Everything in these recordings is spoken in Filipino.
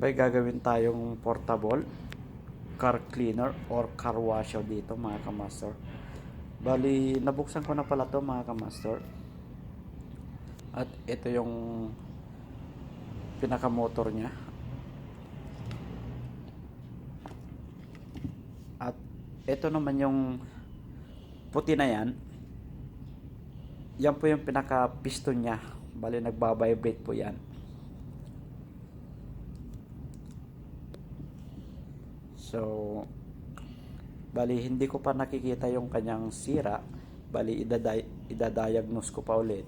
May gagawin tayong portable car cleaner or car washer dito mga kamaster. Bali, nabuksan ko na pala to mga kamaster. At ito yung pinaka-motor niya. At ito naman yung puti na yan. Yan po yung pinaka-piston niya. Bali, nagbabibrate po yan. So, bali hindi ko pa nakikita yung kanyang sira. Bali idadiagnose ko pa ulit.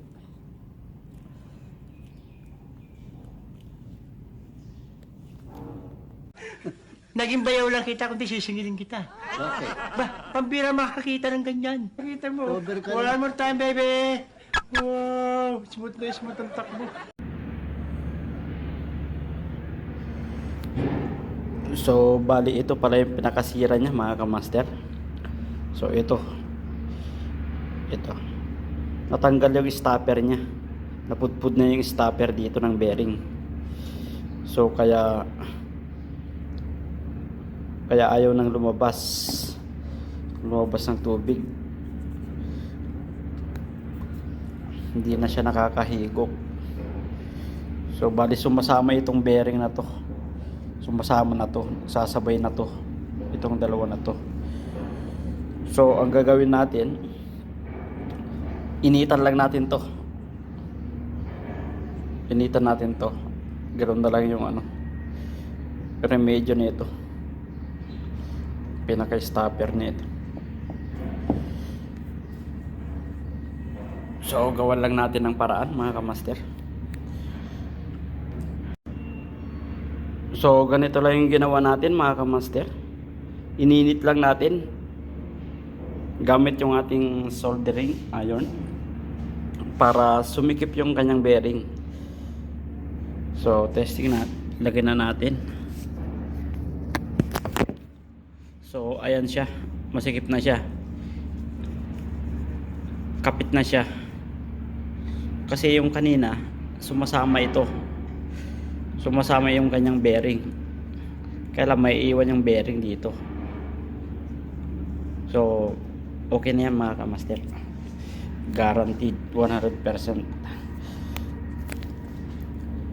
Naging bayaw lang kita kundi sisingilin kita. Bakit? Ba, pambira makakita ng ganyan. Nakita mo. Over ka One more time, baby. Wow, smooth na smooth ang takbo. So, bali ito pala yung pinakasira niya mga kamaster. So, ito. Natanggal yung stopper niya. Napudpud na yung stopper dito ng bearing. So, kaya ayaw nang lumabas ng tubig. Hindi na siya nakakahigop. So, bali sumasama itong bearing na to. Sumasama na to, sasabay na to, itong dalawa na to. So ang gagawin natin, initan lang natin to. Initan natin to. Ganoon na lang yung remedyo nito. Pinaka-stopper nito. So gawan lang natin ng paraan mga kamaster. So ganito lang yung ginawa natin mga kamaster. Ininit lang natin gamit yung ating soldering iron para sumikip yung kanyang bearing. So testing na, lagyan na natin. So ayan siya, masikip na siya, kapit na siya. Kasi yung kanina sumasama ito, sumasama yung kanyang bearing. Kaya lang may iwan yung bearing dito. So okay na yan mga kamaster. Guaranteed 100%.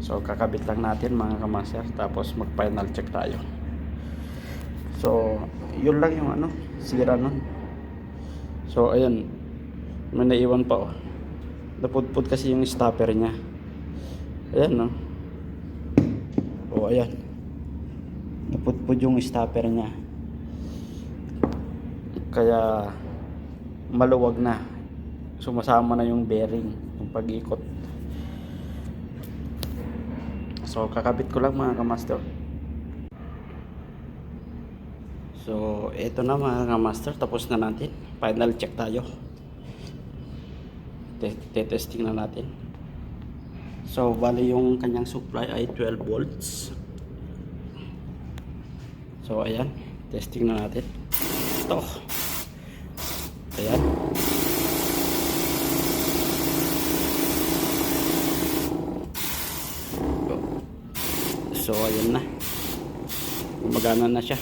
So kakabit lang natin mga kamaster, tapos mag final check tayo. So yun lang yung sira nun. So ayun, may naiwan pa napudpud kasi yung stopper nya. Ayan ayan, napudpud yung stopper nya, kaya maluwag na, sumasama na yung bearing, yung pag-ikot. So kakabit ko lang mga kamaster. So eto na mga kamaster, tapos na natin, final check tayo. Testing na natin. So bali yung kanyang supply ay 12 volts. So ayan, testing na natin. Ito. Ayan. So ayan na. Gumagana na siya.